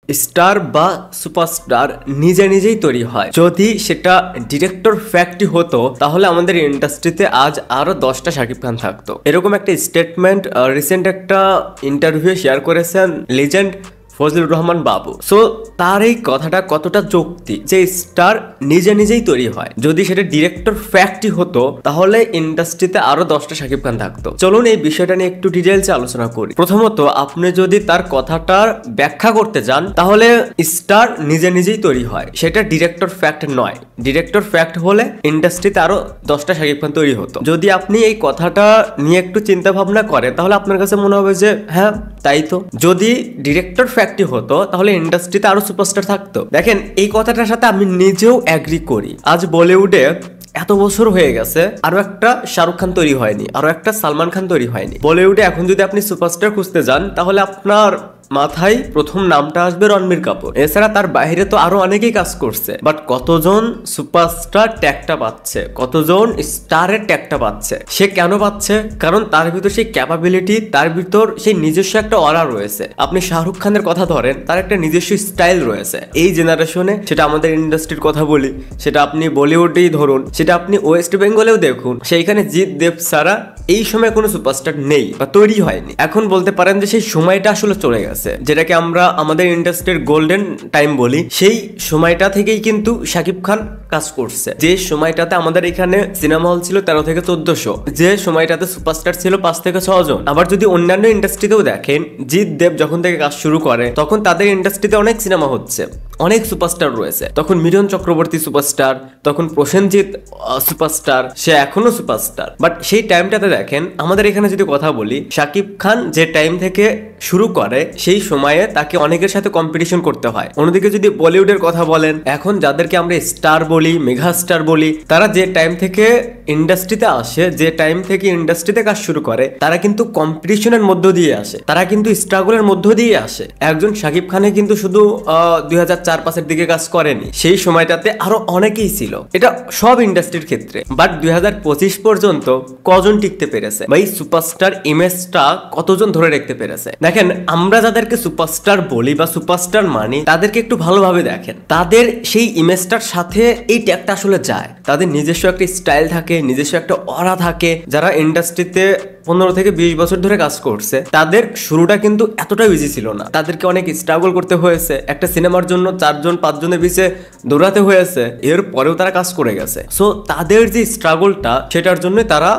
Star বা superstar নিজে নিজেই তৈরি হয়। যদি সেটা ডিরেক্টর ফ্যাক্টই হতো তাহলে আমাদের ইন্ডাস্ট্রিতে আজ আরো 10টা শাকিব খান থাকতো। এরকম একটা স্টেটমেন্ট রিসেন্ট একটা ইন্টারভিউ শেয়ার করেছেন লিজেন্ড ফজলুর রহমান বাবু। সো তার এই কথাটা কতটা যৌক্তি যে স্টার নিজে নিজেই তৈরি হয়। যদি সেটা ডিরেক্টর ফ্যাক্টই হতো তাহলে ইন্ডাস্ট্রিতে আরো 10টা শাকিব খান থাকতো। চলুন এই বিষয়টা নিয়ে একটু ডিটেইলসে আলোচনা করি। প্রথমত, আপনি যদি তার কথাটার ব্যাখ্যা করতে যান তাহলে স্টার নিজে নিজেই তৈরি হয়, সেটা ডিরেক্টর ফ্যাক্ট নয়। ডিরেক্টর ফ্যাক্ট হলে ইন্ডাস্ট্রিতে আরো 10টা শাকিব খান তৈরি হতো। যদি আপনি এই কথাটা নিয়ে একটু চিন্তা ভাবনা করেন তাহলে আপনার কাছে মনে হবে যে হ্যাঁ তাই তো। যদি ডিরেক্টর ফ্যাক্টই হতো তাহলে ইন্ডাস্ট্রিতে আরো সুপারস্টার থাকতো। দেখেন, এই কথাটার সাথে আমি নিজেও অ্যাগ্রি করি। আজ বলিউডে এত বছর হয়ে গেছে, আরো একটা শাহরুখ খান তৈরি হয়নি, আরো একটা সালমান খান তৈরি হয়নি। বলিউডে এখন যদি আপনি সুপারস্টার খুঁজতে যান তাহলে আপনার মাথায় প্রথম নামটা আসবে রণবীর কাপুর। এছাড়া তার বাইরে তো আরো অনেকেই কাজ করছে, বাট কতজন সুপারস্টার ট্যাগটা পাচ্ছে, কতজন স্টারের ট্যাগটা পাচ্ছে? সে কেন পাচ্ছে? কারণ তার ভিতর সেই ক্যাপাবিলিটি, তার ভিতর সেই নিজস্ব একটা অরা রয়েছে। আপনি শাহরুখ খানের কথা ধরেন, তার একটা নিজস্ব স্টাইল রয়েছে। এই জেনারেশনে, সেটা আমাদের ইন্ডাস্ট্রির কথা বলি, সেটা আপনি বলিউডেই ধরুন, সেটা আপনি ওয়েস্ট বেঙ্গলেও দেখুন, সেইখানে জিৎ দেব ছাড়া এই সময় কোনো সুপারস্টার নেই বা তৈরি হয়নি। এখন বলতে পারেন যে সেই সময়টা আসলে চলে গেছে, যেটাকে আমরা আমাদের ইন্ডাস্ট্রির গোল্ডেন টাইম বলি। সেই সময়টা থেকেই কিন্তু শাকিব খান কাজ করছে। যে সময়টাতে আমাদের এখানে সিনেমা হল ছিল 13 থেকে 1400, যে সময়টাতে সুপারস্টার ছিল 5 থেকে 6 জন। আবার যদি অন্যান্য ইন্ডাস্ট্রিতেও দেখেন, জিৎ দেব যখন থেকে কাজ শুরু করে তখন তাদের ইন্ডাস্ট্রিতে অনেক সিনেমা হচ্ছে, অনেক সুপারস্টার রয়েছে। তখন মিলন চক্রবর্তী সুপারস্টার, তখন প্রসেনজিৎ সুপারস্টার, সে এখনো সুপারস্টার। বাট সেই টাইমটাতে দেখেন, আমাদের এখানে যদি কথা বলি, শাকিব খান যে টাইম থেকে শুরু করে সেই সময়ে তাকে অনেকের সাথে কম্পিটিশন করতে হয়। অন্যদিকে যদি বলিউডের কথা বলেন, এখন যাদেরকে আমরা স্টার বলি, মেগা স্টার বলি, তারা যে টাইম থেকে ইন্ডাস্ট্রিতে আসে, যে টাইম থেকে ইন্ডাস্ট্রিতে কাজ শুরু করে, তারা কিন্তু কম্পিটিশনের মধ্য দিয়ে আসে, তারা কিন্তু স্ট্রাগলের মধ্য দিয়ে আসে। একজন শাকিব খানে কিন্তু শুধু 2004-5 দিকে কাজ করেনি, সেই সময়টাতে আরো অনেকেই ছিল। এটা সব ইন্ডাস্ট্রির ক্ষেত্রে। বাট 2025 পর্যন্ত কজন টিকতে পেরেছে বা এই সুপারস্টার ইমেজটা কতজন ধরে রাখতে পেরেছে? দেখেন, আমরা যাদেরকে সুপারস্টার বলি বা সুপারস্টার মানি, তাদেরকে একটু ভালোভাবে দেখেন। তাদের সেই ইমেজটার সাথে এই ট্যাগটা আসলে যায়। তাদের নিজস্ব একটা স্টাইল থাকে, নিজস্ব একটা অরা থাকে। যারা ইন্ডাস্ট্রিতে 15 থেকে 20 বছর ধরে কাজ করছে, তাদের শুরুটা কিন্তু এতটা ইজি ছিল না। তাদেরকে অনেক স্ট্রাগল করতে হয়েছে, একটা সিনেমার জন্য 4-5 জনের পিছে দৌড়াতে হয়েছে, এর পরেও তারা কাজ করে গেছে। সো তাদের যে স্ট্রাগলটা, সেটার জন্য তারা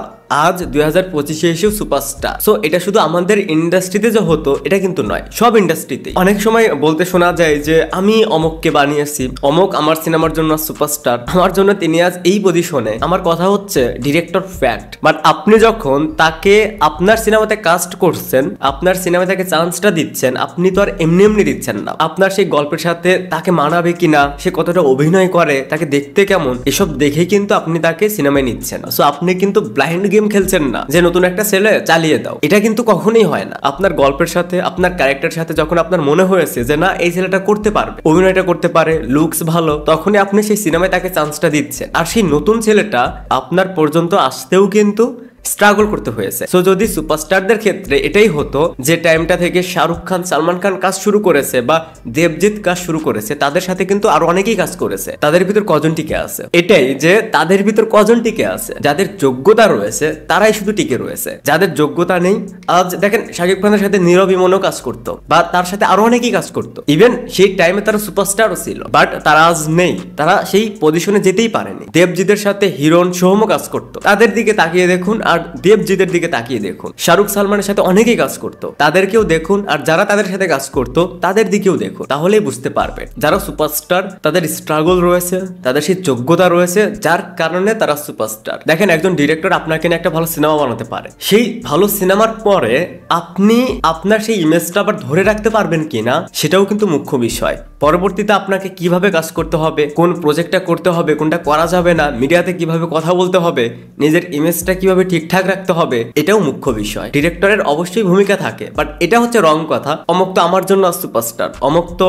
আজ 2025-এ এসেও সুপারস্টার। সো এটা শুধু আমাদের ইন্ডাস্ট্রিতে যে হতো এটা কিন্তু নয়, সব ইন্ডাস্ট্রিতে। অনেক সময় বলতে শোনা যায় যে আমি অমুককে বানিয়েছি, অমুক আমার সিনেমার জন্য সুপারস্টার, আমার জন্য তিনি আজ এই পজিশনে। আমার কথা হচ্ছে ডিরেক্টর ফ্যাক্ট। বাট আপনি যখন তাকে আপনার সিনেমাতে কাস্ট করছেন, আপনার সিনেমায় তাকে চান্সটা দিচ্ছেন, আপনি তো আর এমনি এমনি দিচ্ছেন না। আপনার সেই গল্পের সাথে তাকে মানাবে কিনা, সে কতটা অভিনয় করে, তাকে দেখতে কেমন, এসব দেখে কিন্তু আপনি তাকে সিনেমায় নিচ্ছেন। সো আপনি কিন্তু ব্লাইন্ড গেম খেলছেন না যে নতুন একটা ছেলে চালিয়ে দাও। এটা কিন্তু কখনোই হয় না। আপনার গল্পের সাথে, আপনার ক্যারেক্টার সাথে যখন আপনার মনে হয়েছে যে না, এই ছেলেটা করতে পারবে, অভিনয়টা করতে পারে, লুকস ভালো, তখনই আপনি সেই সিনেমায় তাকে চান্সটা দিচ্ছেন। আর সেই নতুন ছেলেটা আপনার পর্যন্ত আসতেও কিন্তু স্ট্রাগল করতে হয়েছে। সো যদি সুপারস্টারদের ক্ষেত্রে এটাই হতো, যে টাইমটা থেকে শাহরুখ খান, সালমান খান কাজ শুরু করেছে বা দেবজিৎ কাজ শুরু করেছে, তাদের সাথে কিন্তু আরো অনেকেই কাজ করেছে। তাদের ভিতর কজন টিকে আছে? এটাই যে তাদের ভিতর কজন টিকে আছে? যাদের যোগ্যতা রয়েছে তারাই শুধু টিকে রয়েছে, যাদের যোগ্যতা নেই। আজ দেখেন, শাকিব খানের সাথে নীরব ইমনও কাজ করতো বা তার সাথে আরো অনেকেই কাজ করতো। ইভেন সেই টাইমে তারা সুপারস্টারও ছিল, বাট তারা আজ নেই, তারা সেই পজিশনে যেতেই পারেনি। দেবজিতের সাথে হিরণ সোহমও কাজ করতো, তাদের দিকে তাকিয়ে দেখুন। আর দেবজিতের দিকে তাকিয়ে দেখুন, শাহরুখ সালমানের সাথে অনেকেই কাজ করতো, তাদেরকেও দেখুন। আর যারা তাদের সাথে কাজ করতো তাদের দিকেও দেখুন, তাহলেই বুঝতে পারবেন যারা সুপারস্টার, তাদের স্ট্রাগল রয়েছে, তাদের সেই যোগ্যতা রয়েছে, যার কারণে তারা সুপারস্টার। দেখেন, একজন ডিরেক্টর আপনাকে নিয়ে একটা ভালো সিনেমা বানাতে পারে, সেই ভালো সিনেমার পরে আপনি আপনার সেই ইমেজটা আবার ধরে রাখতে পারবেন কিনা, সেটাও কিন্তু মুখ্য বিষয়। পরবর্তীতে আপনাকে কিভাবে কাজ করতে হবে, কোন প্রজেক্টটা করতে হবে, কোনটা করা যাবে না, মিডিয়াতে কিভাবে কথা বলতে হবে, নিজের ইমেজটা কিভাবে ঠিকঠাক রাখতে হবে, এটাও মুখ্য বিষয়। ডিরেক্টরের অবশ্যই ভূমিকা থাকে, বাট এটা হচ্ছে রং কথা। অমুক তো আমার জন্য আজ সুপারস্টার, অমুক তো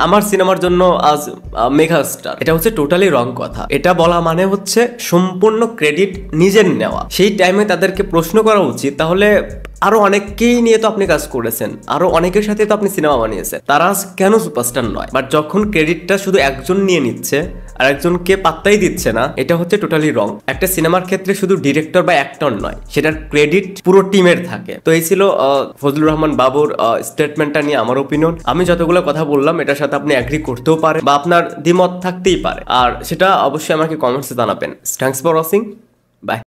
আমার সিনেমার জন্য আজ মেগা স্টার, এটা হচ্ছে টোটালি রং কথা। এটা বলা মানে হচ্ছে সম্পূর্ণ ক্রেডিট নিজের নেওয়া। সেই টাইমে তাদেরকে প্রশ্ন করা উচিত, তাহলে আরো অনেককেই নিয়ে তো আপনি কাজ করেছেন, আরো অনেকের সাথে তো আপনি সিনেমা বানিয়েছেন, তারা কেন সুপারস্টার নয়? বাট যখন ক্রেডিটটা শুধু একজন নিয়ে নিচ্ছে আর একজনকে পাত্তাই দিচ্ছে না, এটা হচ্ছে টোটালি রং। একটা সিনেমার ক্ষেত্রে শুধু ডিরেক্টর বা অ্যাক্টর নয়, সেটার ক্রেডিট পুরো টিমের থাকে। তো এই ছিল ফজলুর রহমান বাবুর স্টেটমেন্টটা নিয়ে আমার ওপিনিয়ন। আমি যতগুলো কথা বললাম এটার সাথে আপনি অ্যাগ্রি করতেও পারেন বা আপনার দ্বিমত থাকতেই পারে, আর সেটা অবশ্যই আমাকে কমেন্টসে জানাবেন। Thanks for watching, by.